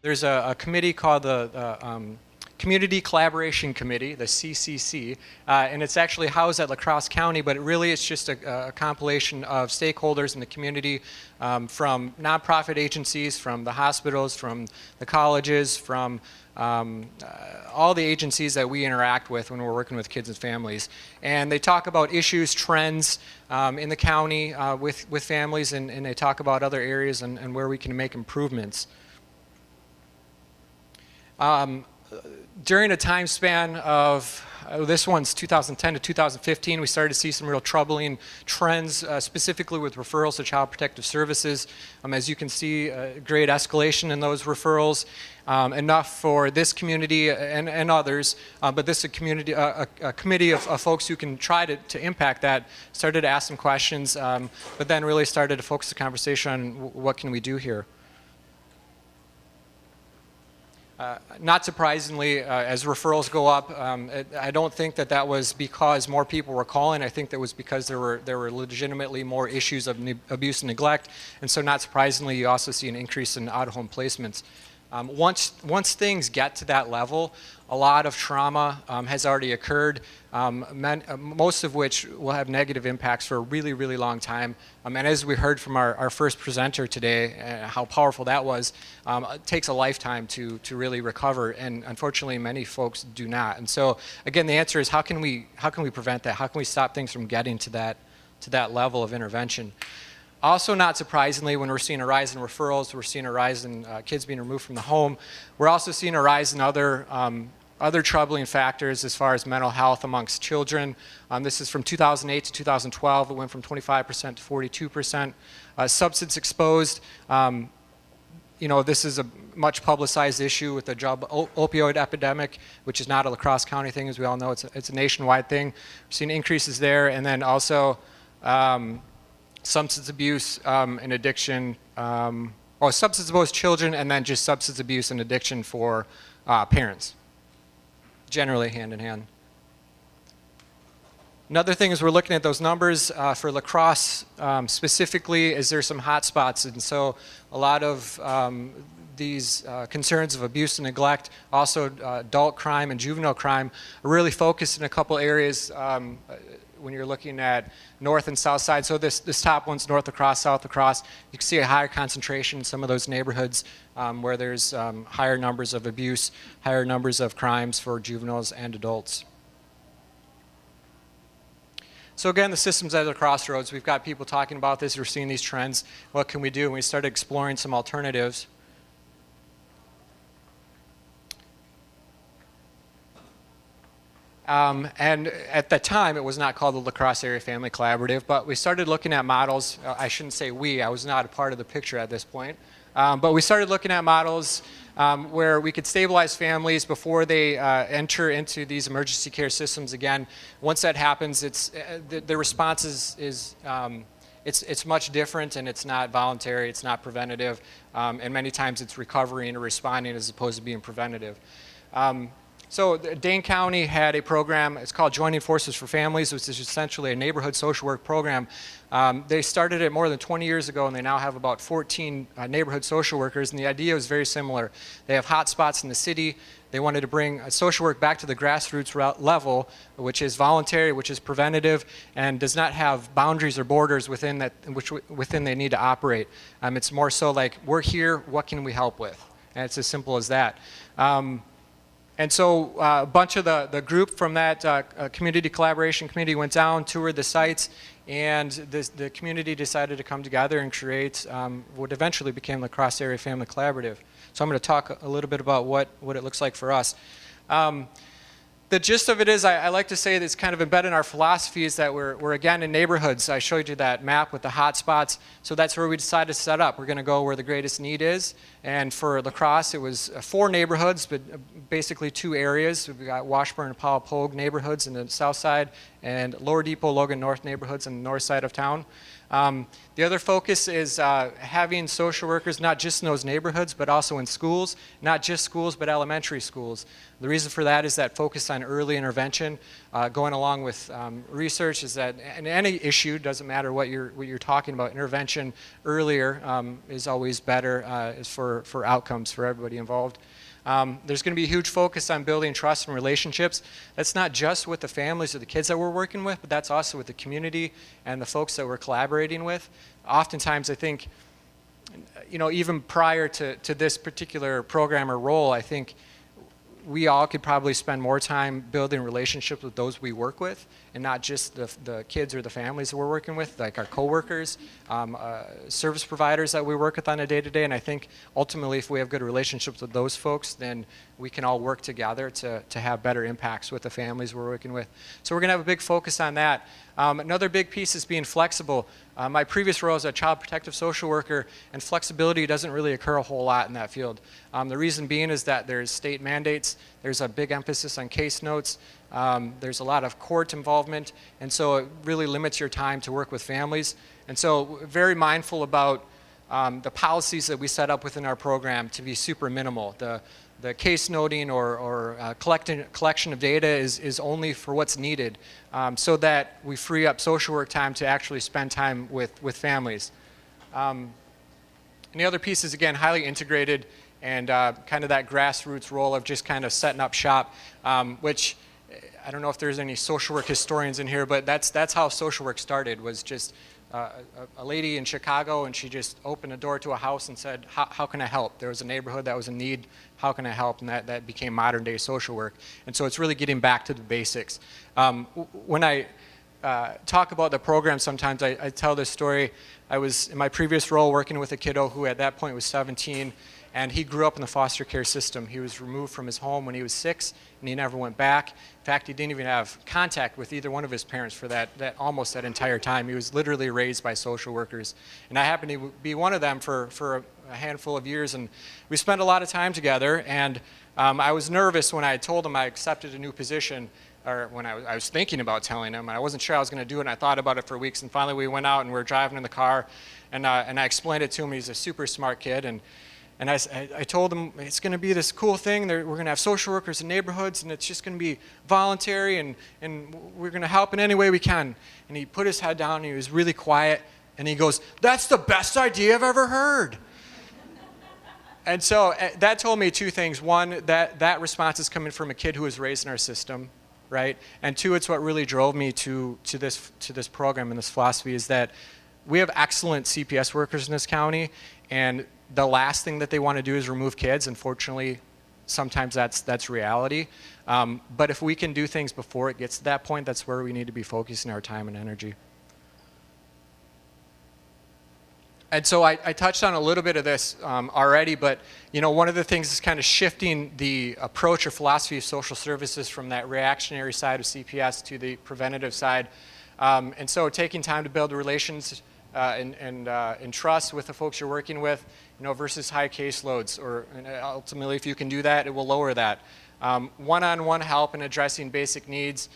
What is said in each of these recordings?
there's a committee called the Community Collaboration Committee, the CCC, and it's actually housed at La Crosse County, but it's just a compilation of stakeholders in the community, from nonprofit agencies, from the hospitals, from the colleges, from all the agencies that we interact with when we're working with kids and families. And they talk about issues, trends in the county with families, and they talk about other areas and where we can make improvements. During a time span of, this one's 2010 to 2015, we started to see some real troubling trends, specifically with referrals to Child Protective Services. As you can see, great escalation in those referrals, enough for this community and others, but this is a committee of folks who can try to impact that, started to ask some questions, but then really started to focus the conversation on what can we do here. Not surprisingly, as referrals go up, I don't think that was because more people were calling. I think that was because there were legitimately more issues of abuse and neglect, and so not surprisingly, you also see an increase in out-of-home placements. Once things get to that level, a lot of trauma has already occurred, most of which will have negative impacts for a really, really long time. And as we heard from our first presenter today, how powerful that was, it takes a lifetime to really recover, and unfortunately many folks do not. And so again, the answer is how can we prevent that? How can we stop things from getting to that level of intervention? Also, not surprisingly, when we're seeing a rise in referrals, we're seeing a rise in kids being removed from the home. We're also seeing a rise in other troubling factors as far as mental health amongst children. This is from 2008 to 2012. It went from 25% to 42%. Substance exposed. This is a much publicized issue with the opioid epidemic, which is not a La Crosse County thing, as we all know. It's a nationwide thing. We're seeing increases there, and then also substance abuse and addiction, or substance abuse children, and then just substance abuse and addiction for parents, generally hand in hand. Another thing is we're looking at those numbers for La Crosse specifically, is there some hot spots, and so a lot of these concerns of abuse and neglect, also adult crime and juvenile crime, are really focused in a couple areas when you're looking at north and south side. So this top one's north across, south across. You can see a higher concentration in some of those neighborhoods where there's higher numbers of abuse, higher numbers of crimes for juveniles and adults. So again, the system's at a crossroads. We've got people talking about this, we're seeing these trends. What can we do? And we started exploring some alternatives. And at the time, it was not called the La Crosse Area Family Collaborative, but we started looking at models. I shouldn't say we, I was not a part of the picture at this point. But we started looking at models where we could stabilize families before they enter into these emergency care systems again. Once that happens, the response is it's much different, and it's not voluntary, it's not preventative, and many times it's recovering or responding as opposed to being preventative. So Dane County had a program, it's called Joining Forces for Families, which is essentially a neighborhood social work program. They started it more than 20 years ago, and they now have about 14 neighborhood social workers, and the idea was very similar. They have hot spots in the city. They wanted to bring social work back to the grassroots level, which is voluntary, which is preventative, and does not have boundaries or borders within they need to operate. It's more so like, we're here, what can we help with? And it's as simple as that. And so a bunch of the group from that community collaboration committee went down, toured the sites, and the community decided to come together and create what eventually became the Crosse Area Family Collaborative. So I'm going to talk a little bit about what it looks like for us. The gist of it is, I like to say that it's kind of embedded in our philosophy, is that we're again in neighborhoods. I showed you that map with the hot spots, so that's where we decided to set up. We're going to go where the greatest need is, and for La Crosse it was 4 neighborhoods, but basically 2 areas. We've got Washburn and Powell Pogue neighborhoods in the south side, and Lower Depot, Logan North neighborhoods on the north side of town. The other focus is having social workers not just in those neighborhoods, but also in schools, not just schools, but elementary schools. The reason for that is that focus on early intervention, going along with research, is that in any issue, doesn't matter what you're talking about, intervention earlier is always better for outcomes for everybody involved. There's going to be a huge focus on building trust and relationships. That's not just with the families or the kids that we're working with, but that's also with the community and the folks that we're collaborating with. Oftentimes, I think, even prior to this particular program or role, I think we all could probably spend more time building relationships with those we work with, and not just the kids or the families that we're working with, like our coworkers, service providers that we work with on a day-to-day. And I think ultimately, if we have good relationships with those folks, then we can all work together to have better impacts with the families we're working with. So we're going to have a big focus on that. Another big piece is being flexible. My previous role as a child protective social worker, and flexibility doesn't really occur a whole lot in that field. The reason being is that there's state mandates, there's a big emphasis on case notes, there's a lot of court involvement, and so it really limits your time to work with families. And so very mindful about the policies that we set up within our program to be super minimal. The case noting or collection of data is only for what's needed, so that we free up social work time to actually spend time with families. And the other piece is, again, highly integrated and kind of that grassroots role of just kind of setting up shop, which I don't know if there's any social work historians in here, but that's how social work started, was just a lady in Chicago, and she just opened a door to a house and said, how can I help? There was a neighborhood that was in need, how can I help? And that became modern day social work. And so it's really getting back to the basics. When I talk about the program, sometimes I tell this story. I was in my previous role working with a kiddo who at that point was 17, and he grew up in the foster care system. He was removed from his home when he was 6, and he never went back. In fact, he didn't even have contact with either one of his parents for almost that entire time. He was literally raised by social workers. And I happened to be one of them for a handful of years, and we spent a lot of time together. And I was nervous when I told him I accepted a new position, or when I was thinking about telling him, and I wasn't sure I was going to do it, and I thought about it for weeks. And finally we went out and we were driving in the car, and I explained it to him. He's a super smart kid, and I told him it's going to be this cool thing. We're going to have social workers in neighborhoods, and it's just going to be voluntary, and we're going to help in any way we can. And he put his head down, and he was really quiet, and he goes, "That's the best idea I've ever heard." And so that told me two things. One, that response is coming from a kid who was raised in our system, right? And two, it's what really drove me to this program and this philosophy, is that we have excellent CPS workers in this county, and the last thing that they want to do is remove kids. Unfortunately, sometimes that's reality. But if we can do things before it gets to that point, that's where we need to be focusing our time and energy. And so I touched on a little bit of this already, but one of the things is kind of shifting the approach or philosophy of social services from that reactionary side of CPS to the preventative side. And so taking time to build relations and trust with the folks you're working with, versus high caseloads, and ultimately, if you can do that, it will lower that. One-on-one help in addressing basic needs.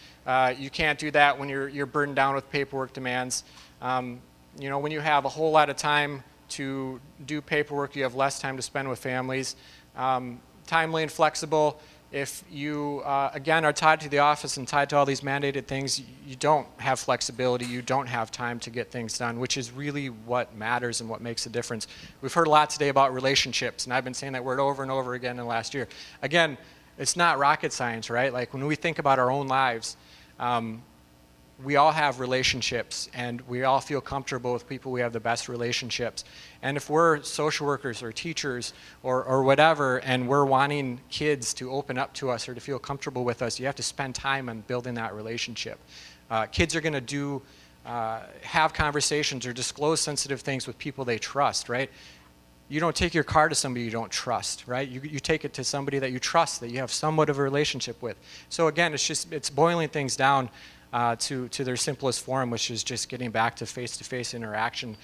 You can't do that when you're burdened down with paperwork demands. When you have a whole lot of time to do paperwork, you have less time to spend with families. Timely and flexible. If you, again, are tied to the office and tied to all these mandated things, you don't have flexibility, you don't have time to get things done, which is really what matters and what makes a difference. We've heard a lot today about relationships, and I've been saying that word over and over again in the last year. Again, it's not rocket science, right? Like when we think about our own lives, we all have relationships, and we all feel comfortable with people we have the best relationships. And if we're social workers or teachers or whatever, and we're wanting kids to open up to us or to feel comfortable with us, you have to spend time on building that relationship. Kids are going to have conversations or disclose sensitive things with people they trust, right? You don't take your car to somebody you don't trust, right? You take it to somebody that you trust, that you have somewhat of a relationship with. So again, it's boiling things down to their simplest form, which is just getting back to face-to-face interaction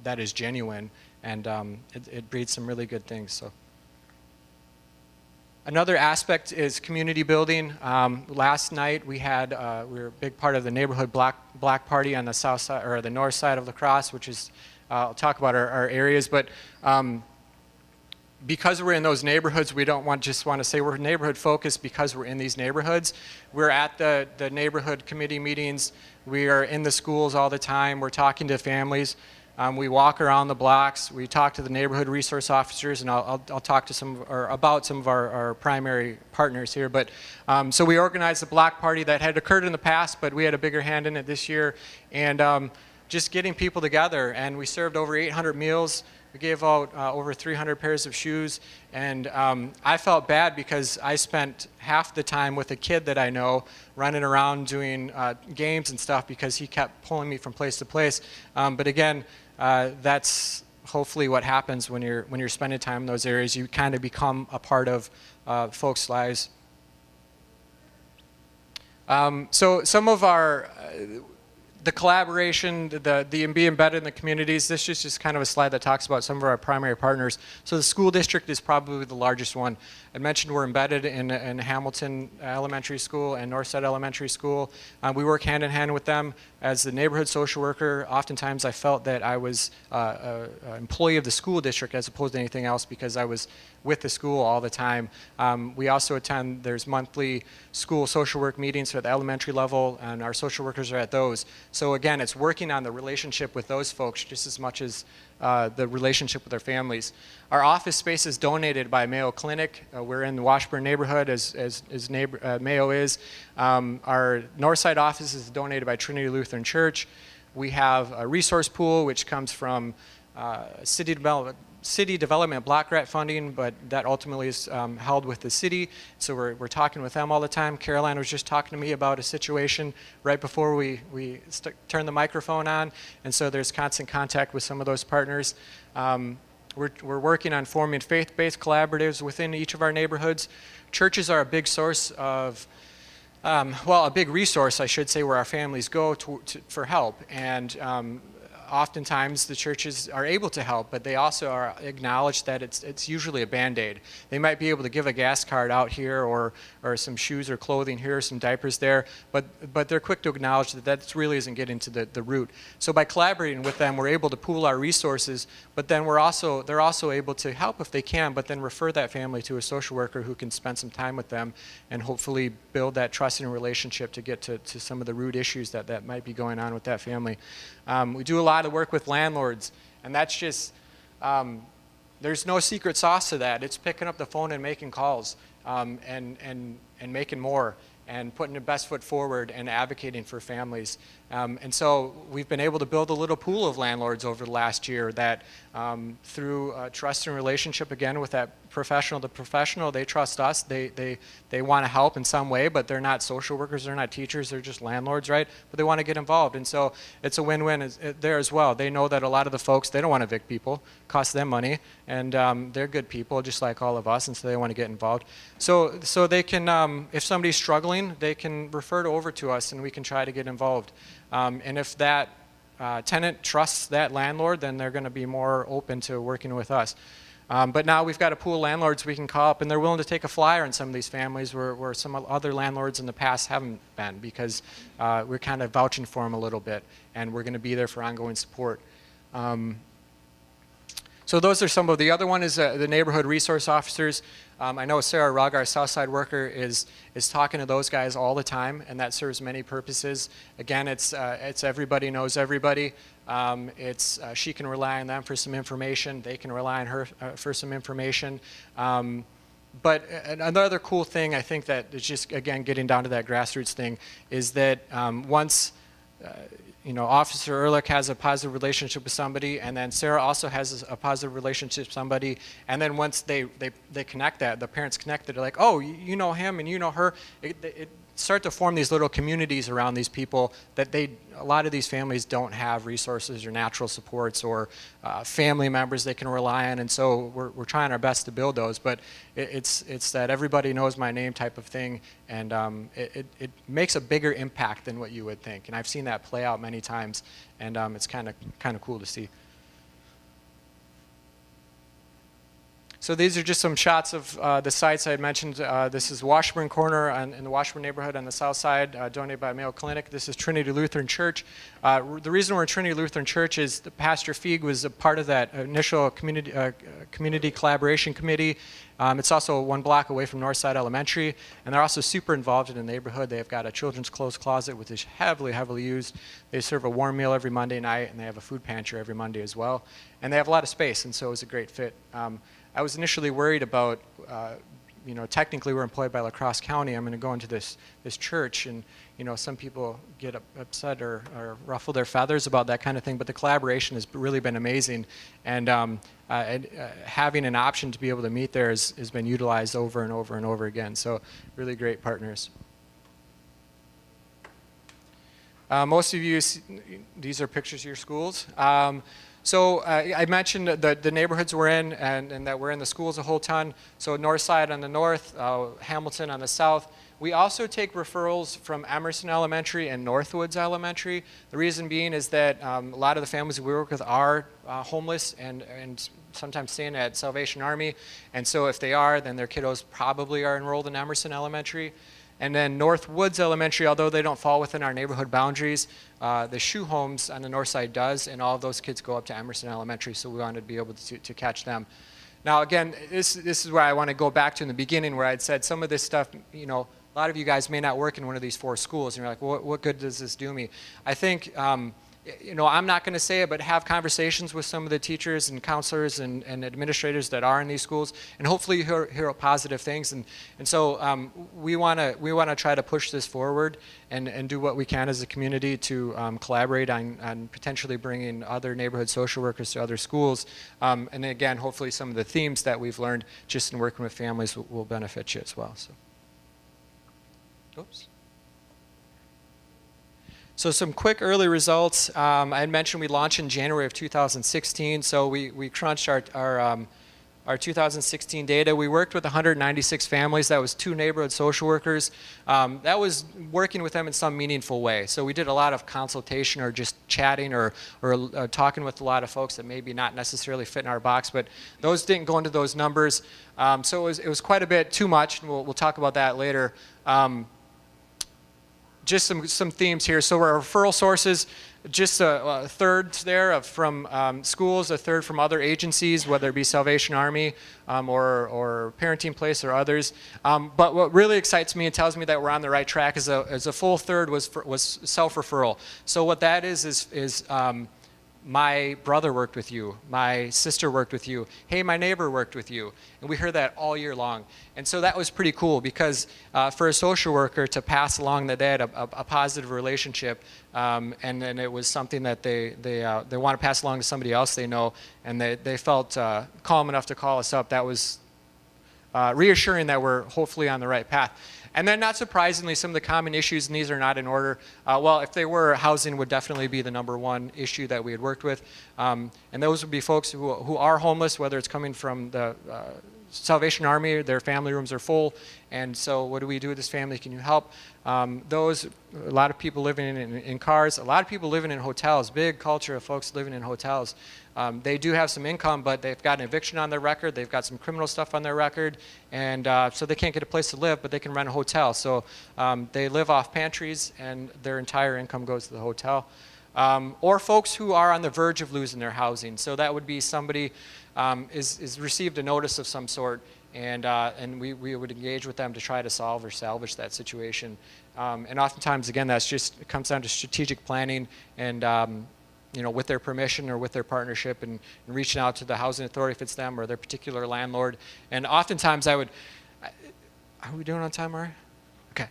that is genuine, and it breeds some really good things. So, Another aspect is community building. Last night we were a big part of the neighborhood block party on the south side or the north side of La Crosse, which is I'll talk about our areas, but because we're in those neighborhoods, we don't just want to say we're neighborhood focused because we're in these neighborhoods. We're at the neighborhood committee meetings. We are in the schools all the time. We're talking to families. We walk around the blocks. We talk to the neighborhood resource officers, and I'll talk to about some of our primary partners here. But so we organized a block party that had occurred in the past, but we had a bigger hand in it this year, and just getting people together. And we served over 800 meals. We gave out over 300 pairs of shoes, and I felt bad because I spent half the time with a kid that I know running around doing games and stuff because he kept pulling me from place to place. But again, that's hopefully what happens when you're spending time in those areas. You kind of become a part of folks' lives. So some of the collaboration, the be embedded in the communities, this is just kind of a slide that talks about some of our primary partners. So the school district is probably the largest one. I mentioned we're embedded in Hamilton Elementary School and Northside Elementary School. We work hand in hand with them. As the neighborhood social worker, oftentimes I felt that I was an employee of the school district as opposed to anything else because I was with the school all the time. We also attend, there's monthly school social work meetings at the elementary level, and our social workers are at those. So again, it's working on the relationship with those folks just as much as the relationship with their families. Our office space is donated by Mayo Clinic. We're in the Washburn neighborhood as Mayo is. Our Northside office is donated by Trinity Lutheran Church. We have a resource pool which comes from city development block grant funding, but that ultimately is held with the city. So we're talking with them all the time. Caroline was just talking to me about a situation right before we turned the microphone on, and so there's constant contact with some of those partners. We're working on forming faith-based collaboratives within each of our neighborhoods. Churches are a big source of, well, a big resource, I should say, where our families go for help. And oftentimes the churches are able to help, but they also acknowledge that it's usually a Band-Aid. They might be able to give a gas card out here or some shoes or clothing here, some diapers there, but they're quick to acknowledge that really isn't getting to the root. So by collaborating with them, we're able to pool our resources, but then they're also able to help if they can, but then refer that family to a social worker who can spend some time with them and hopefully build that trusting relationship to get to some of the root issues that might be going on with that family. We do a lot of work with landlords, and that's just, there's no secret sauce to that. It's picking up the phone and making calls and making more and putting the best foot forward and advocating for families. And so we've been able to build a little pool of landlords over the last year that through trust and relationship, again, with that professional, they trust us, they want to help in some way, but they're not social workers, they're not teachers, they're just landlords, right? But they want to get involved, and so it's a win-win there as well. They know that a lot of the folks, they don't want to evict people, cost them money, and they're good people, just like all of us, and so they want to get involved. So they can, if somebody's struggling, they can refer over to us, and we can try to get involved. And if that tenant trusts that landlord, then they're going to be more open to working with us. But now we've got a pool of landlords we can call up, and they're willing to take a flyer on some of these families where some other landlords in the past haven't been, because we're kind of vouching for them a little bit, and we're going to be there for ongoing support. So those are some of the other one is the neighborhood resource officers. I know Sarah Rugg, our Southside worker, is talking to those guys all the time, and that serves many purposes. Again, it's everybody knows everybody. She can rely on them for some information. They can rely on her for some information. But another cool thing, I think, that is just, again, getting down to that grassroots thing, is that once Officer Ehrlich has a positive relationship with somebody, and then Sarah also has a positive relationship with somebody, and then once they connect that, the parents connect it, they're like, oh, you know him and you know her. It start to form these little communities around these people that a lot of these families don't have resources or natural supports or family members they can rely on, and so we're trying our best to build those, but it's that everybody knows my name type of thing, and it makes a bigger impact than what you would think, and I've seen that play out many times, and it's kind of cool to see. So these are just some shots of the sites I had mentioned. This is Washburn Corner in the Washburn neighborhood on the south side, donated by Mayo Clinic. This is Trinity Lutheran Church. The reason we're in Trinity Lutheran Church is the Pastor Feig was a part of that initial community collaboration committee. It's also 1 block away from Northside Elementary, and they're also super involved in the neighborhood. They've got a children's clothes closet, which is heavily used. They serve a warm meal every Monday night, and they have a food pantry every Monday as well. And they have a lot of space, and so it was a great fit. I was initially worried about, technically we're employed by La Crosse County. I'm going to go into this church, and some people get upset or ruffle their feathers about that kind of thing. But the collaboration has really been amazing, and having an option to be able to meet there has been utilized over and over again. So really great partners. Most of you, these are pictures of your schools. So I mentioned the neighborhoods we're in and that we're in the schools a whole ton. So Northside on the north, Hamilton on the south. We also take referrals from Emerson Elementary and Northwoods Elementary. The reason being is that a lot of the families we work with are homeless and sometimes staying at Salvation Army. And so if they are, then their kiddos probably are enrolled in Emerson Elementary. And then Northwoods Elementary, although they don't fall within our neighborhood boundaries, the Shoe Homes on the north side does, and all of those kids go up to Emerson Elementary, so we wanted to be able to catch them. Now again, this is where I want to go back to in the beginning, where I'd said some of this stuff, a lot of you guys may not work in one of these 4 schools, and you're like, well, what good does this do me? I think, I'm not going to say it, but have conversations with some of the teachers and counselors and administrators that are in these schools, and hopefully you hear positive things. And so we want to try to push this forward and do what we can as a community to collaborate on potentially bringing other neighborhood social workers to other schools. And again, hopefully some of the themes that we've learned just in working with families will benefit you as well. So, oops. So some quick early results. I had mentioned we launched in January of 2016, so we crunched our 2016 data. We worked with 196 families. That was 2 neighborhood social workers. That was working with them in some meaningful way. So we did a lot of consultation or just chatting or talking with a lot of folks that maybe not necessarily fit in our box, but those didn't go into those numbers. So it was quite a bit too much, and we'll talk about that later. Just some themes here. So our referral sources, just a third there from schools, a third from other agencies, whether it be Salvation Army or Parenting Place or others. But what really excites me and tells me that we're on the right track is a full third was self-referral. So what that is my brother worked with you, my sister worked with you, hey, my neighbor worked with you. And we heard that all year long. And so that was pretty cool because for a social worker to pass along that they had a positive relationship, and then it was something that they want to pass along to somebody else they know, and they felt calm enough to call us up. That was reassuring that we're hopefully on the right path. And then not surprisingly, some of the common issues, and these are not in order, well, if they were, housing would definitely be the #1 issue that we had worked with. And those would be folks who are homeless, whether it's coming from the Salvation Army, their family rooms are full, and so what do we do with this family? Can you help? A lot of people living in cars, a lot of people living in hotels, big culture of folks living in hotels. They do have some income, but they've got an eviction on their record, they've got some criminal stuff on their record, and so they can't get a place to live, but they can rent a hotel. So they live off pantries, and their entire income goes to the hotel. Or folks who are on the verge of losing their housing. So that would be somebody is received a notice of some sort, and we would engage with them to try to solve or salvage that situation. And oftentimes, again, it comes down to strategic planning and with their permission or with their partnership and reaching out to the housing authority if it's them or their particular landlord. And oftentimes are we doing on time, Ari? Okay.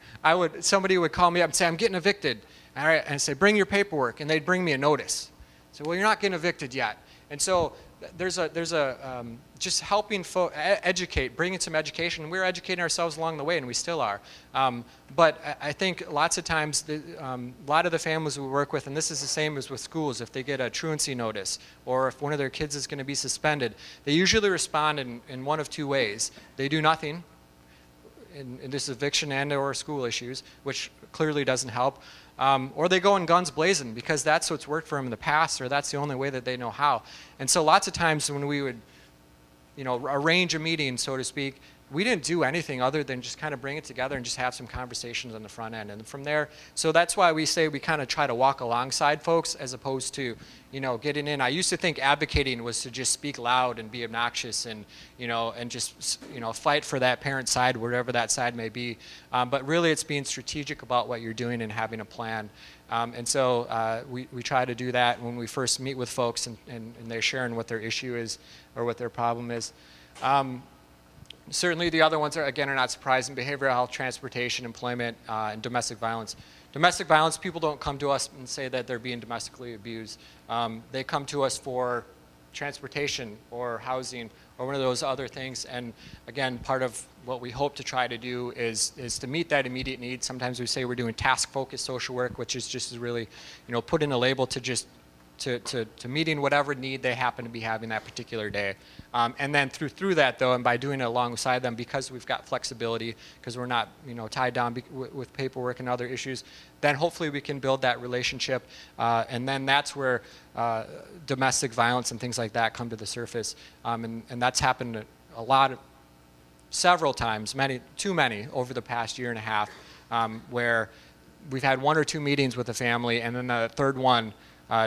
Somebody would call me up and say, I'm getting evicted. All right, and I'd say, bring your paperwork, and they'd bring me a notice. So, well, you're not getting evicted yet. And so there's just helping educate, bringing some education. We're educating ourselves along the way, and we still are. But I think lots of times, a lot of the families we work with, and this is the same as with schools, if they get a truancy notice or if one of their kids is going to be suspended, they usually respond in one of 2 ways. They do nothing, in this eviction and or school issues, which clearly doesn't help. Or they go in guns blazing because that's what's worked for them in the past, or that's the only way that they know how. And so lots of times when we would arrange a meeting, so to speak. We didn't do anything other than just kind of bring it together and just have some conversations on the front end. And from there, so that's why we say we kind of try to walk alongside folks as opposed to, getting in. I used to think advocating was to just speak loud and be obnoxious and, and just, fight for that parent side, wherever that side may be. But really it's being strategic about what you're doing and having a plan. And so we try to do that when we first meet with folks and they're sharing what their issue is or what their problem is. Certainly the other ones are not surprising: behavioral health, transportation, employment, and domestic violence. Domestic violence, people don't come to us and say that they're being domestically abused. They come to us for transportation or housing or one of those other things. And again, part of what we hope to try to do is to meet that immediate need. Sometimes we say we're doing task-focused social work, which is just really, putting a label to just to meeting whatever need they happen to be having that particular day. And then through that though, and by doing it alongside them, because we've got flexibility, because we're not tied down with paperwork and other issues, then hopefully we can build that relationship. And then that's where domestic violence and things like that come to the surface. And that's happened several times, too many over the past year and a half, where we've had 1 or 2 meetings with a family, and then the third one,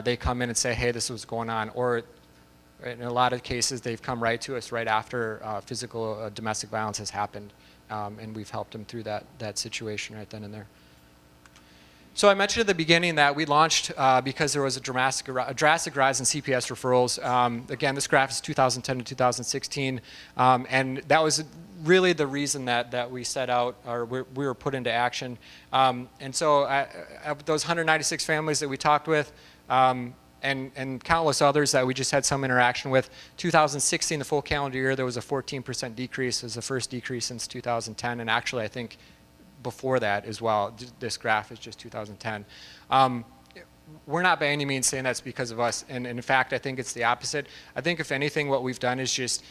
they come in and say, hey, this is what's going on. Or in a lot of cases, they've come right to us right after physical domestic violence has happened. And we've helped them through that situation right then and there. So I mentioned at the beginning that we launched because there was a drastic rise in Cps referrals. Again, this graph is 2010 to 2016. And that was really the reason that we set out, or we were put into action. And so of those 196 families that we talked with, and countless others that we just had some interaction with, 2016, the full calendar year, there was a 14% decrease. It was the first decrease since 2010, and actually I think before that as well. This graph is just 2010. We're not by any means saying that's because of us, and in fact I think it's the opposite. I think if anything what we've done is just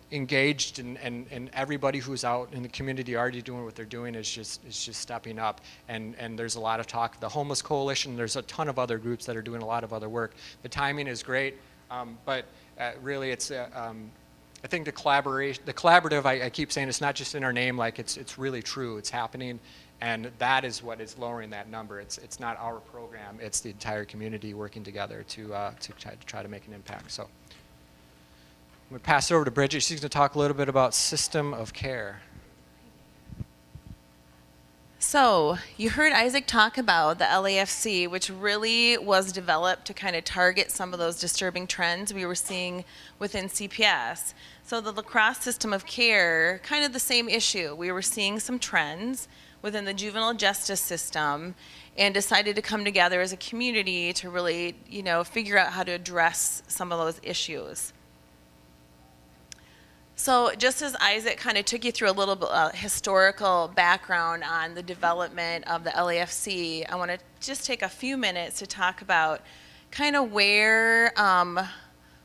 engaged, and everybody who's out in the community already doing what they're doing is just stepping up. And there's a lot of talk. The Homeless Coalition, there's a ton of other groups that are doing a lot of other work. The timing is great, but really it's I think the collaborative, I keep saying, it's not just in our name, like it's really true, it's happening, and that is what is lowering that number. It's not our program, it's the entire community working together to try to make an impact. So I'm going to pass it over to Bridget. She's going to talk a little bit about system of care. So you heard Isaac talk about the LAFC, which really was developed to kind of target some of those disturbing trends we were seeing within CPS. So the La Crosse system of care, kind of the same issue. We were seeing some trends within the juvenile justice system and decided to come together as a community to really, figure out how to address some of those issues. So just as Isaac kind of took you through a little bit historical background on the development of the LAFC, I want to just take a few minutes to talk about kind of where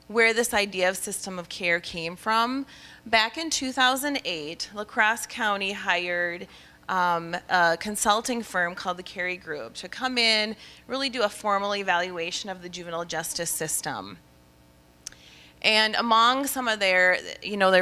this idea of system of care came from. Back in 2008, La Crosse County hired a consulting firm called the Carey Group to come in, really do a formal evaluation of the juvenile justice system. And among some of their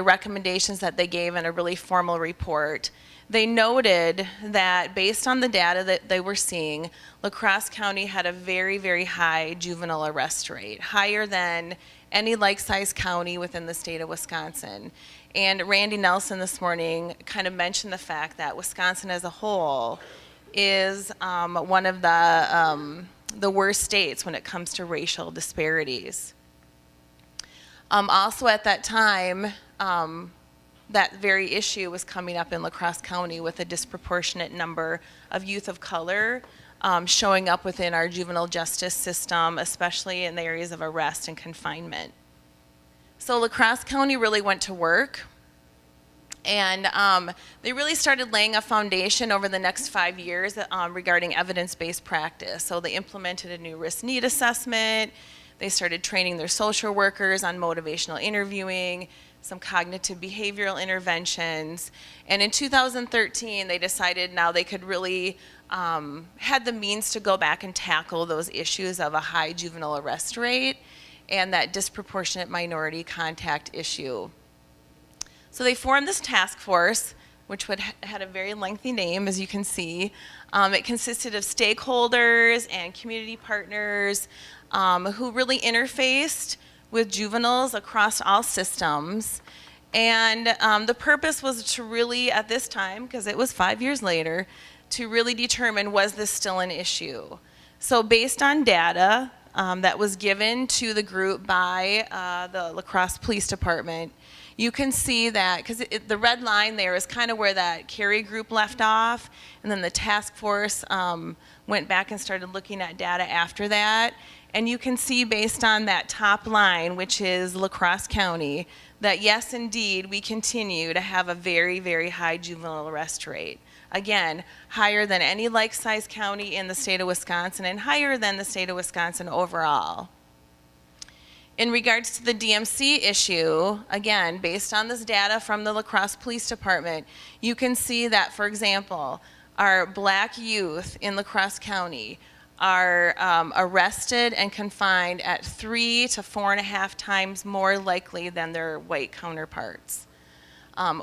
recommendations that they gave in a really formal report, they noted that based on the data that they were seeing, La Crosse County had a very, very high juvenile arrest rate, higher than any like-sized county within the state of Wisconsin. And Randy Nelson this morning kind of mentioned the fact that Wisconsin as a whole is one of the worst states when it comes to racial disparities. Also at that time, that very issue was coming up in La Crosse County with a disproportionate number of youth of color showing up within our juvenile justice system, especially in the areas of arrest and confinement. So La Crosse County really went to work, and they really started laying a foundation over the next 5 years regarding evidence-based practice. So they implemented a new risk need assessment. They started training their social workers on motivational interviewing, some cognitive behavioral interventions. And in 2013, they decided now they could really had the means to go back and tackle those issues of a high juvenile arrest rate. and that disproportionate minority contact issue. So they formed this task force, which had a very lengthy name, as you can see. It consisted of stakeholders and community partners who really interfaced with juveniles across all systems. And the purpose was to really, at this time, because it was 5 years later, to really determine, was this still an issue? So based on data that was given to the group by the La Crosse Police Department, you can see that, because the red line there is kind of where that Cary group left off, and then the task force went back and started looking at data after that. And you can see based on that top line, which is La Crosse County, that yes, indeed, we continue to have a very, very high juvenile arrest rate. Again, higher than any like-sized county in the state of Wisconsin and higher than the state of Wisconsin overall. In regards to the DMC issue, again, based on this data from the La Crosse Police Department, you can see that, for example, our black youth in La Crosse County are arrested and confined at 3 to 4.5 times more likely than their white counterparts.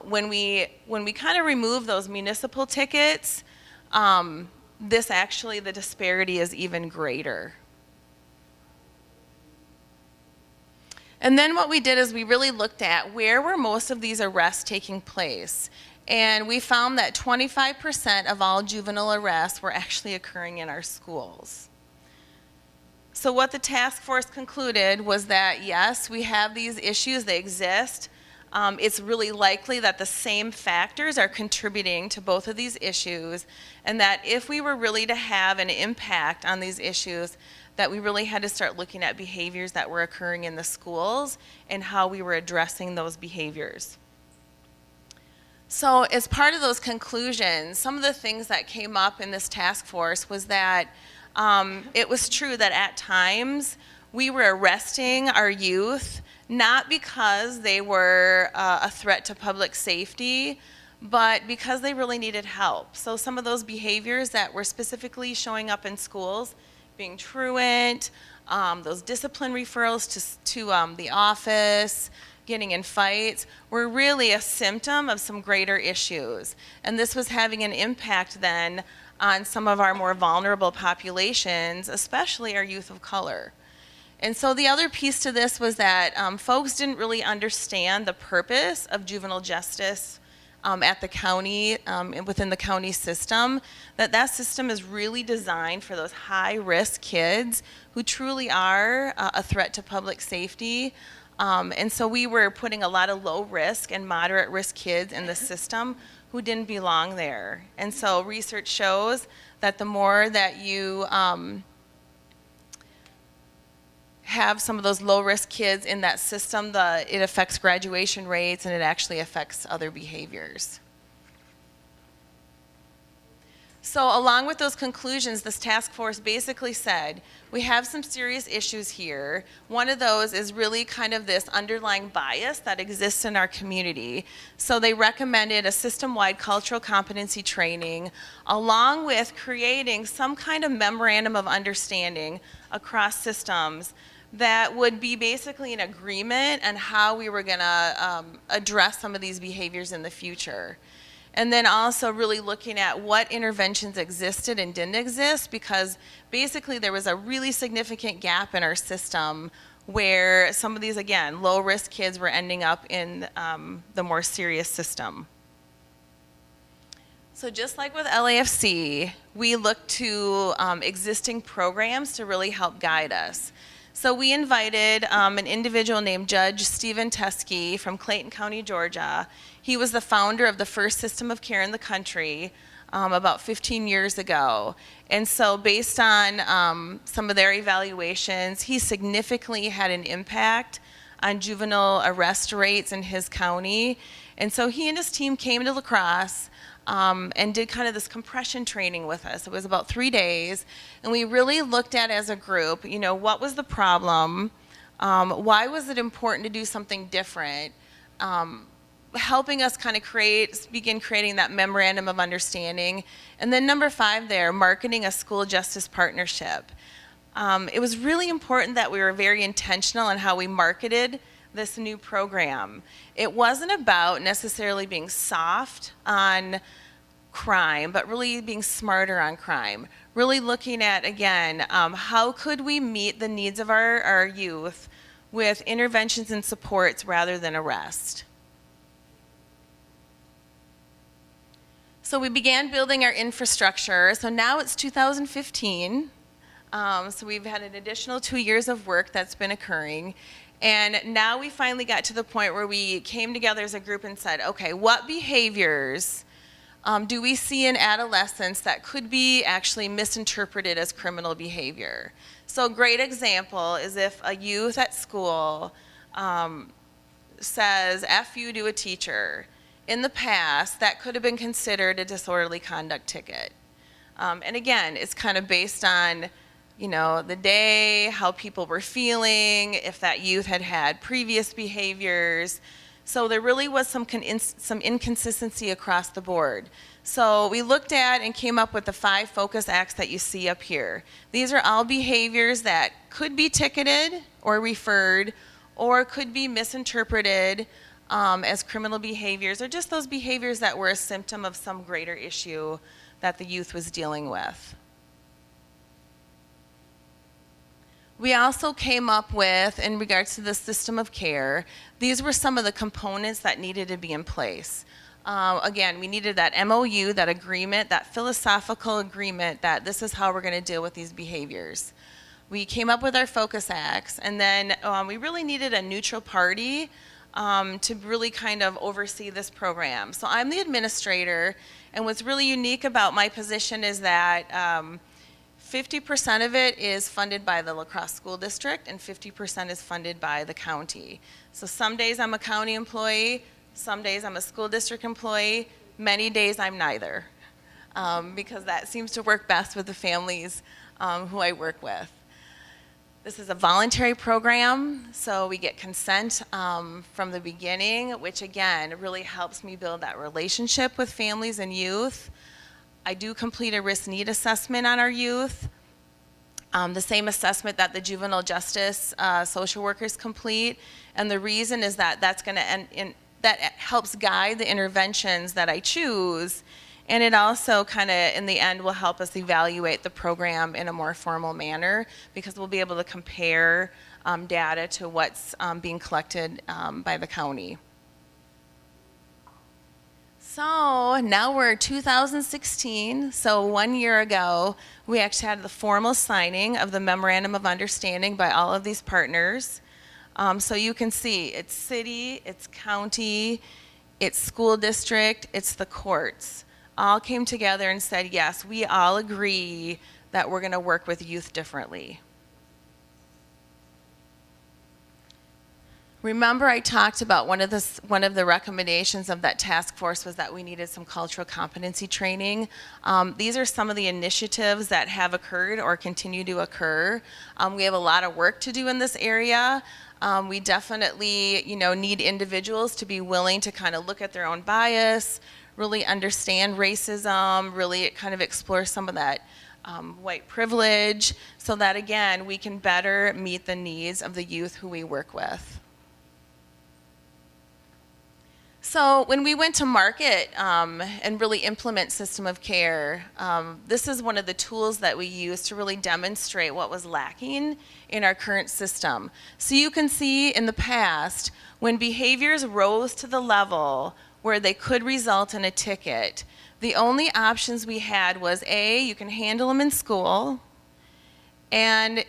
When we kind of remove those municipal tickets, the disparity is even greater. And then what we did is we really looked at where were most of these arrests taking place. And we found that 25% of all juvenile arrests were actually occurring in our schools. So what the task force concluded was that, yes, we have these issues, they exist. It's really likely that the same factors are contributing to both of these issues, and that if we were really to have an impact on these issues, that we really had to start looking at behaviors that were occurring in the schools and how we were addressing those behaviors. So as part of those conclusions, some of the things that came up in this task force was that it was true that at times we were arresting our youth not because they were a threat to public safety, but because they really needed help. So some of those behaviors that were specifically showing up in schools, being truant, those discipline referrals to the office, getting in fights, were really a symptom of some greater issues. And this was having an impact then on some of our more vulnerable populations, especially our youth of color. And so the other piece to this was that folks didn't really understand the purpose of juvenile justice at the county, within the county system, that system is really designed for those high-risk kids who truly are a threat to public safety. And so we were putting a lot of low-risk and moderate-risk kids in the system who didn't belong there. And so research shows that the more that you have some of those low-risk kids in that system, it affects graduation rates and it actually affects other behaviors. So along with those conclusions, this task force basically said, we have some serious issues here. One of those is really kind of this underlying bias that exists in our community. So they recommended a system-wide cultural competency training, along with creating some kind of memorandum of understanding across systems that would be basically an agreement on how we were going to address some of these behaviors in the future. And then also really looking at what interventions existed and didn't exist, because basically there was a really significant gap in our system where some of these, again, low-risk kids were ending up in the more serious system. So just like with LAFC, we look to existing programs to really help guide us. So we invited an individual named Judge Stephen Teskey from Clayton County, Georgia. He was the founder of the first system of care in the country about 15 years ago. And so based on some of their evaluations, he significantly had an impact on juvenile arrest rates in his county. And so he and his team came to La Crosse and did kind of this compression training with us. It was about 3 days, and we really looked at as a group, you know, what was the problem, why was it important to do something different, helping us kind of begin creating that memorandum of understanding, and then number 5 there, marketing a school justice partnership. it was really important that we were very intentional in how we marketed this new program. It wasn't about necessarily being soft on crime, but really being smarter on crime. Really looking at, again, how could we meet the needs of our youth with interventions and supports rather than arrest. So we began building our infrastructure. So now it's 2015. So we've had an additional 2 years of work that's been occurring. And now we finally got to the point where we came together as a group and said, okay, what behaviors do we see in adolescence that could be actually misinterpreted as criminal behavior? So a great example is if a youth at school says F you to a teacher. In the past, that could have been considered a disorderly conduct ticket. And again, it's kind of based on, you know, the day, how people were feeling, if that youth had had previous behaviors. So there really was some inconsistency across the board. So we looked at and came up with the 5 focus acts that you see up here. These are all behaviors that could be ticketed or referred or could be misinterpreted as criminal behaviors or just those behaviors that were a symptom of some greater issue that the youth was dealing with. We also came up with, in regards to the system of care, these were some of the components that needed to be in place. Again, we needed that MOU, that agreement, that philosophical agreement that this is how we're going to deal with these behaviors. We came up with our focus acts, and then we really needed a neutral party to really kind of oversee this program. So I'm the administrator, and what's really unique about my position is that 50% of it is funded by the La Crosse School District and 50% is funded by the county. So some days I'm a county employee, some days I'm a school district employee, many days I'm neither, because that seems to work best with the families who I work with. This is a voluntary program, so we get consent from the beginning, which again really helps me build that relationship with families and youth. I do complete a risk need assessment on our youth, the same assessment that the juvenile justice social workers complete, and the reason is that that's going to that helps guide the interventions that I choose, and it also kind of in the end will help us evaluate the program in a more formal manner because we'll be able to compare data to what's being collected by the county. So now we're 2016, so 1 year ago, we actually had the formal signing of the Memorandum of Understanding by all of these partners. So you can see it's city, it's county, it's school district, it's the courts. All came together and said, yes, we all agree that we're going to work with youth differently. Remember I talked about one of the recommendations of that task force was that we needed some cultural competency training. These are some of the initiatives that have occurred or continue to occur. We have a lot of work to do in this area. We definitely, need individuals to be willing to kind of look at their own bias, really understand racism, really kind of explore some of that white privilege so that, again, we can better meet the needs of the youth who we work with. So when we went to market and really implement system of care, this is one of the tools that we use to really demonstrate what was lacking in our current system. So you can see in the past, when behaviors rose to the level where they could result in a ticket, the only options we had was A, you can handle them in school, and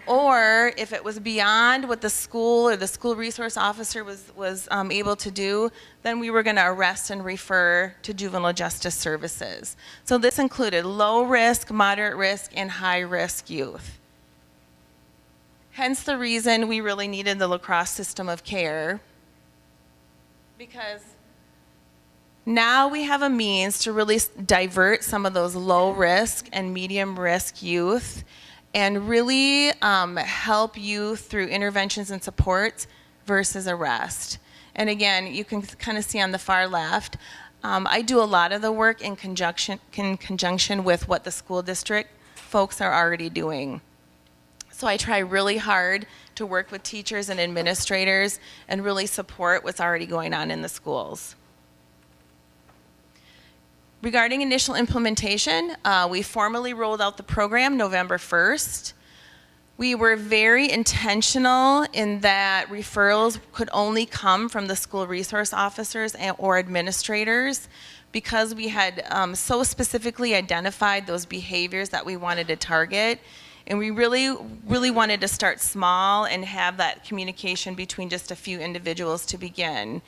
or if it was beyond what the school or the school resource officer was able to do, then we were going to arrest and refer to juvenile justice services. So this included low risk, moderate risk, and high risk youth. Hence the reason we really needed the La Crosse system of care, because now we have a means to really divert some of those low risk and medium risk youth and really help you through interventions and supports versus arrest. And again, you can kind of see on the far left, I do a lot of the work in conjunction with what the school district folks are already doing. So I try really hard to work with teachers and administrators and really support what's already going on in the schools. Regarding initial implementation, we formally rolled out the program November 1st. We were very intentional in that referrals could only come from the school resource officers or administrators, because we had so specifically identified those behaviors that we wanted to target. And we really wanted to start small and have that communication between just a few individuals to begin.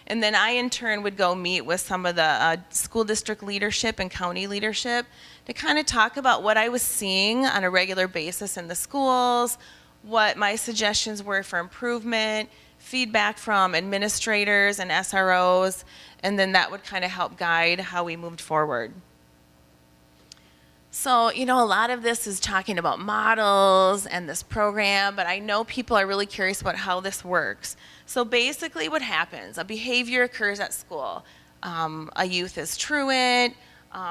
And then I, in turn, would go meet with some of the school district leadership and county leadership to kind of talk about what I was seeing on a regular basis in the schools, what my suggestions were for improvement, feedback from administrators and SROs, and then that would kind of help guide how we moved forward. So, a lot of this is talking about models and this program, but I know people are really curious about how this works. So basically what happens, a behavior occurs at school. A youth is truant,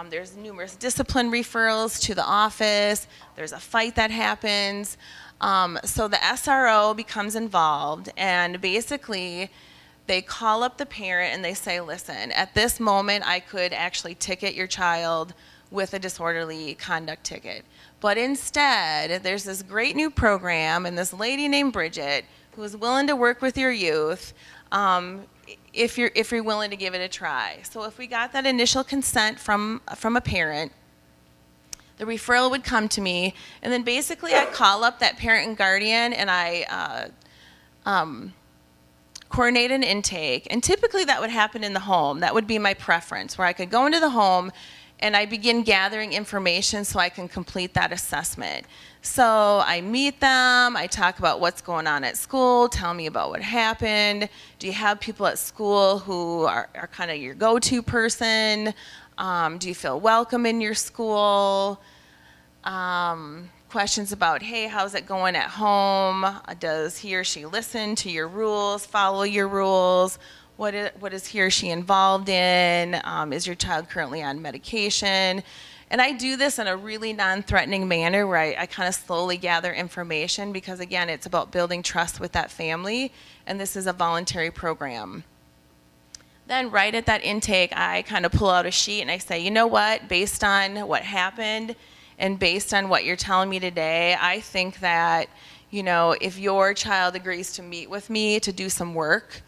there's numerous discipline referrals to the office, there's a fight that happens. So the SRO becomes involved, and basically they call up the parent and they say, listen, at this moment I could actually ticket your child with a disorderly conduct ticket. But instead, there's this great new program and this lady named Bridget who is willing to work with your youth if you're willing to give it a try. So if we got that initial consent from a parent, the referral would come to me, and then basically I'd call up that parent and guardian and I coordinate an intake. And typically that would happen in the home. That would be my preference, where I could go into the home and I begin gathering information so I can complete that assessment. So I meet them, I talk about what's going on at school, tell me about what happened. Do you have people at school who are kind of your go-to person? Do you feel welcome in your school? Questions about, hey, how's it going at home? Does he or she listen to your rules, follow your rules? What is he or she involved in? Is your child currently on medication? And I do this in a really non-threatening manner where I kind of slowly gather information, because again, it's about building trust with that family, and this is a voluntary program. Then right at that intake, I kind of pull out a sheet and I say, you know what, based on what happened and based on what you're telling me today, I think that, if your child agrees to meet with me to do some work,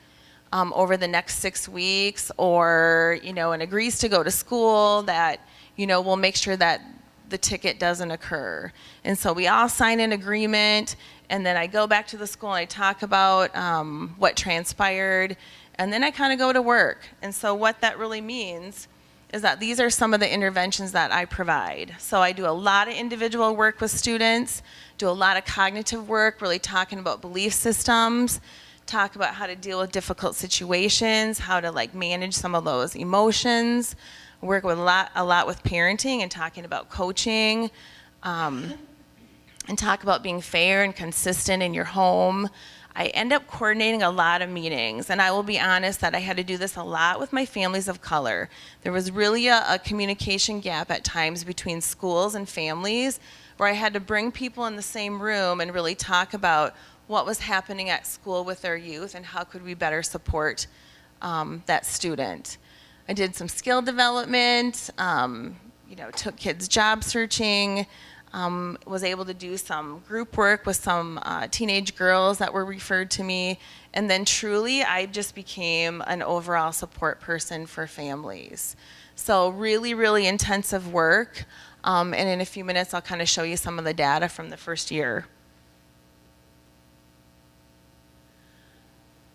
over the next 6 weeks, or, and agrees to go to school, that, we'll make sure that the ticket doesn't occur. And so we all sign an agreement, and then I go back to the school and I talk about what transpired, and then I kind of go to work. And so what that really means is that these are some of the interventions that I provide. So I do a lot of individual work with students, do a lot of cognitive work, really talking about belief systems, talk about how to deal with difficult situations, how to manage some of those emotions, work with a lot with parenting and talking about coaching, and talk about being fair and consistent in your home. I end up coordinating a lot of meetings, and I will be honest that I had to do this a lot with my families of color. There was really a communication gap at times between schools and families, where I had to bring people in the same room and really talk about what was happening at school with their youth and how could we better support that student. I did some skill development, took kids job searching, was able to do some group work with some teenage girls that were referred to me, and then truly I just became an overall support person for families. So really, really intensive work, and in a few minutes I'll kind of show you some of the data from the first year.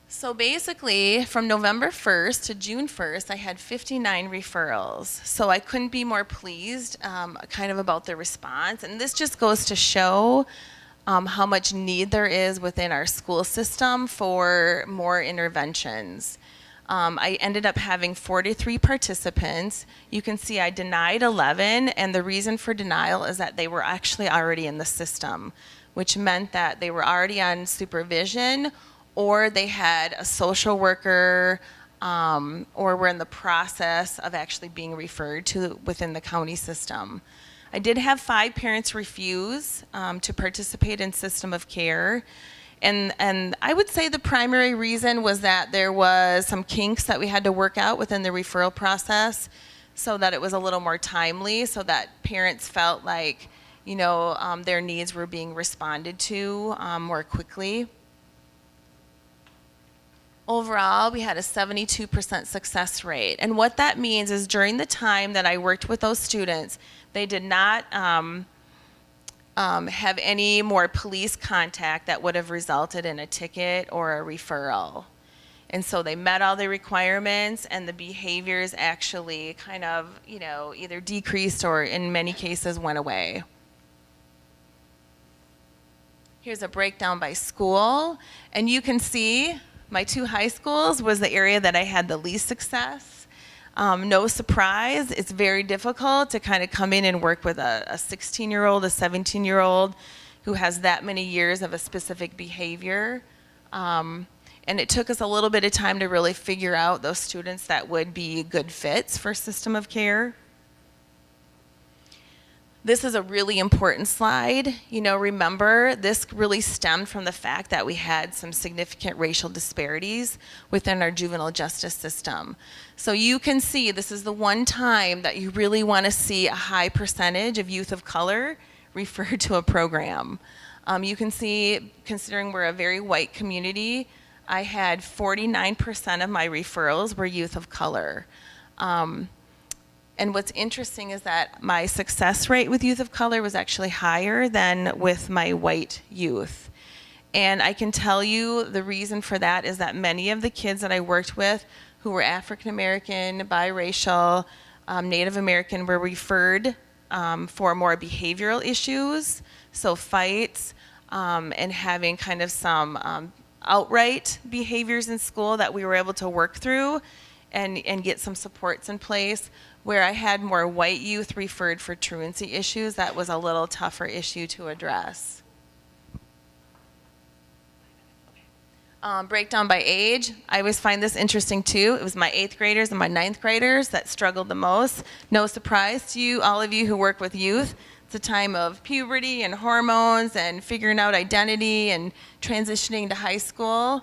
So basically, from November 1st to June 1st, I had 59 referrals. So I couldn't be more pleased kind of about the response. And this just goes to show how much need there is within our school system for more interventions. I ended up having 43 participants. You can see I denied 11, and the reason for denial is that they were actually already in the system, which meant that they were already on supervision, or they had a social worker, or were in the process of actually being referred to within the county system. I did have 5 parents refuse to participate in system of care. And I would say the primary reason was that there was some kinks that we had to work out within the referral process so that it was a little more timely, so that parents felt like, their needs were being responded to more quickly. Overall, we had a 72% success rate. And what that means is during the time that I worked with those students, they did not have any more police contact that would have resulted in a ticket or a referral. And so they met all the requirements, and the behaviors actually kind of, either decreased or in many cases went away. Here's a breakdown by school, and you can see my 2 high schools was the area that I had the least success. No surprise, it's very difficult to kind of come in and work with a 16-year-old, a 17-year-old who has that many years of a specific behavior. And it took us a little bit of time to really figure out those students that would be good fits for system of care. This is a really important slide. Remember, this really stemmed from the fact that we had some significant racial disparities within our juvenile justice system. So you can see this is the one time that you really want to see a high percentage of youth of color referred to a program. You can see, considering we're a very white community, I had 49% of my referrals were youth of color. And what's interesting is that my success rate with youth of color was actually higher than with my white youth. And I can tell you the reason for that is that many of the kids that I worked with who were African American, biracial, Native American were referred for more behavioral issues, so fights, and having kind of some outright behaviors in school that we were able to work through and get some supports in place. Where I had more white youth referred for truancy issues, that was a little tougher issue to address. Breakdown by age, I always find this interesting too. It was my 8th graders and my 9th graders that struggled the most. No surprise to you, all of you who work with youth. It's a time of puberty and hormones and figuring out identity and transitioning to high school.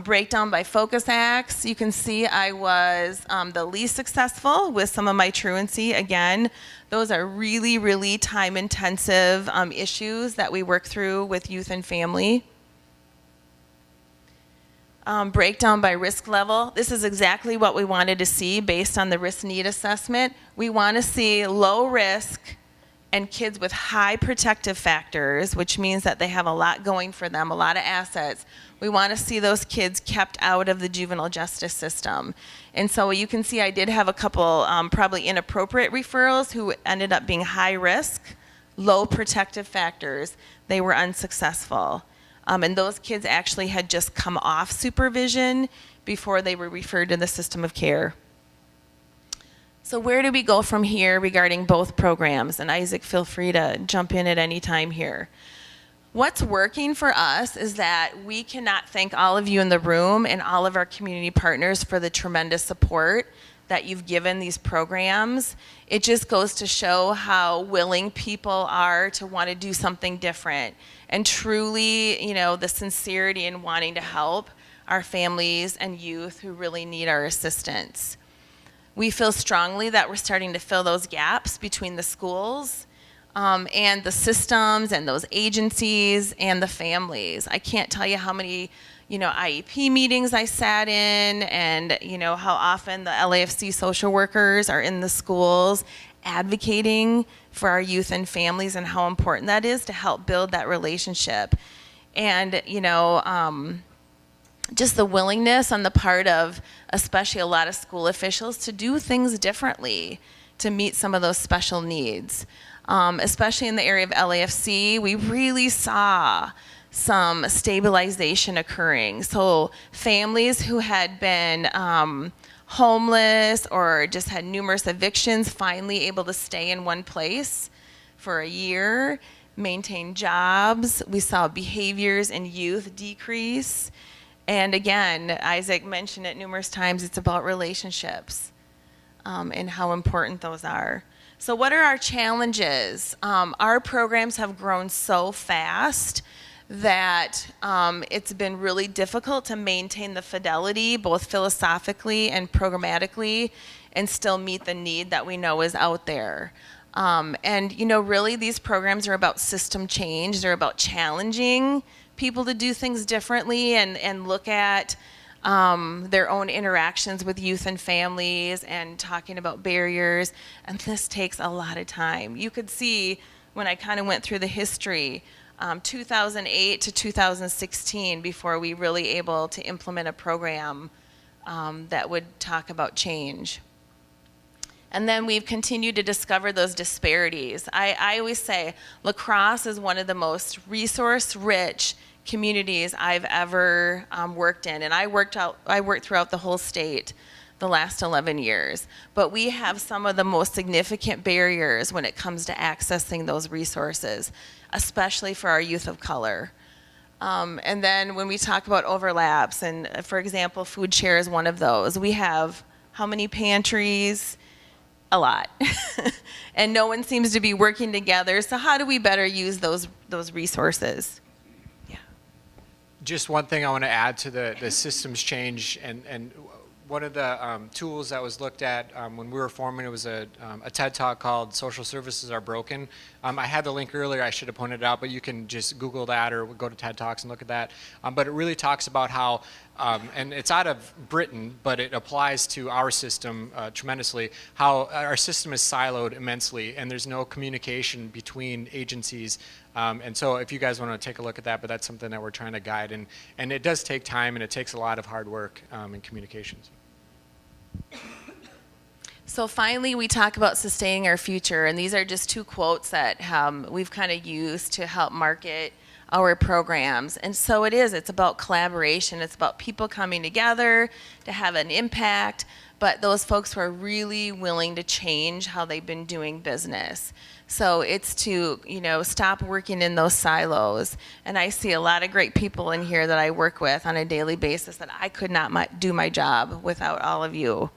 Breakdown by focus acts, you can see I was the least successful with some of my truancy. Again, those are really, really time-intensive issues that we work through with youth and family. Breakdown by risk level, this is exactly what we wanted to see based on the risk need assessment. We want to see low risk and kids with high protective factors, which means that they have a lot going for them, a lot of assets. We want to see those kids kept out of the juvenile justice system. And so you can see I did have a couple probably inappropriate referrals who ended up being high risk, low protective factors. They were unsuccessful. And those kids actually had just come off supervision before they were referred to the system of care. So where do we go from here regarding both programs? And Isaac, feel free to jump in at any time here. What's working for us is that we cannot thank all of you in the room and all of our community partners for the tremendous support that you've given these programs. It just goes to show how willing people are to want to do something different, and truly, the sincerity in wanting to help our families and youth who really need our assistance. We feel strongly that we're starting to fill those gaps between the schools and the systems and those agencies and the families. I can't tell you how many, IEP meetings I sat in, and, how often the LAFC social workers are in the schools advocating for our youth and families and how important that is to help build that relationship. And, just the willingness on the part of especially a lot of school officials to do things differently to meet some of those special needs. Especially in the area of LAFC, we really saw some stabilization occurring. So families who had been homeless or just had numerous evictions finally able to stay in one place for a year, maintain jobs. We saw behaviors in youth decrease. And again, Isaac mentioned it numerous times, it's about relationships and how important those are. So what are our challenges? Our programs have grown so fast that it's been really difficult to maintain the fidelity, both philosophically and programmatically, and still meet the need that we know is out there. And you know, really these programs are about system change. They're about challenging people to do things differently and look at their own interactions with youth and families and talking about barriers. And this takes a lot of time. You could see when I kind of went through the history, 2008 to 2016 before we really able to implement a program that would talk about change. And then we've continued to discover those disparities. I always say La Crosse is one of the most resource-rich communities I've ever worked in. And I worked throughout the whole state the last 11 years. But we have some of the most significant barriers when it comes to accessing those resources, especially for our youth of color. And then when we talk about overlaps, and for example, food share is one of those. We have how many pantries? A lot. And no one seems to be working together. So how do we better use those resources? Yeah. Just one thing I want to add to the systems change, and one of the tools that was looked at when we were forming, it was a TED Talk called Social Services Are Broken. I had the link earlier, I should have pointed it out, but you can just Google that or go to TED Talks and look at that. But it really talks about how, and it's out of Britain, but it applies to our system tremendously, how our system is siloed immensely and there's no communication between agencies. And so if you guys want to take a look at that, but that's something that we're trying to guide. And it does take time and it takes a lot of hard work in communications. So finally, we talk about sustaining our future, and these are just two quotes that we've kind of used to help market our programs. And so it's about collaboration. It's about people coming together to have an impact, but those folks who are really willing to change how they've been doing business. So it's to, you know, stop working in those silos. And I see a lot of great people in here that I work with on a daily basis that I could not do my job without all of you.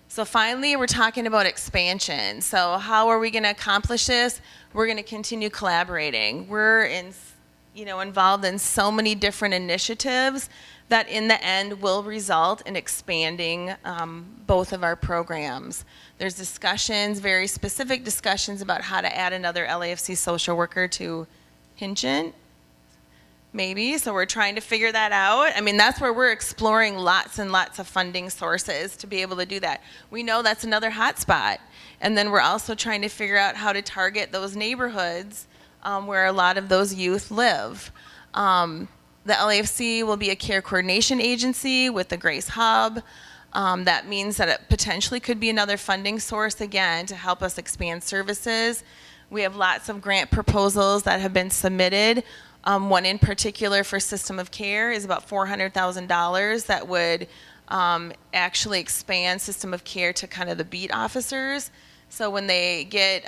So finally, we're talking about expansion. So how are we going to accomplish this? We're going to continue collaborating. We're involved in so many different initiatives that in the end will result in expanding both of our programs. There's discussions, very specific discussions about how to add another LAFC social worker to Hinchon. Maybe, so we're trying to figure that out. I mean, that's where we're exploring lots and lots of funding sources to be able to do that. We know that's another hot spot. And then we're also trying to figure out how to target those neighborhoods where a lot of those youth live. The LAFC will be a care coordination agency with the Grace Hub. That means that it potentially could be another funding source again to help us expand services. We have lots of grant proposals that have been submitted. One in particular for system of care is about $400,000 that would actually expand system of care to kind of the beat officers. So when they get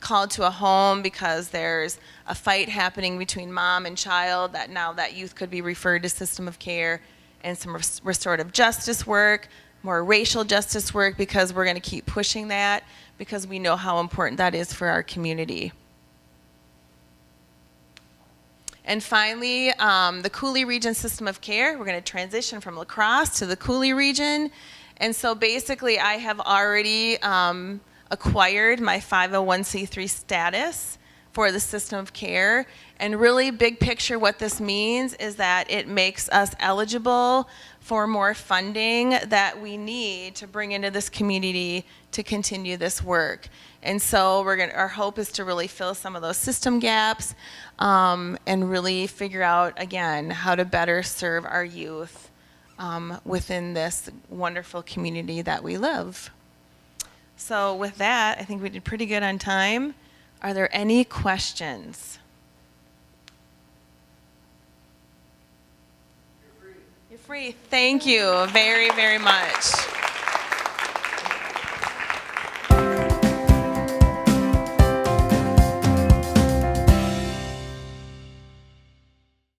called to a home because there's a fight happening between mom and child, that now that youth could be referred to system of care, and some restorative justice work, more racial justice work, because we're going to keep pushing that because we know how important that is for our community. And finally, the Cooley Region System of Care. We're going to transition from La Crosse to the Cooley Region. And so basically, I have already acquired my 501c3 status for the system of care. And really, big picture, what this means is that it makes us eligible for more funding that we need to bring into this community to continue this work. And so our hope is to really fill some of those system gaps and really figure out, again, how to better serve our youth within this wonderful community that we live. So with that, I think we did pretty good on time. Are there any questions? You're free. Thank you very, very much.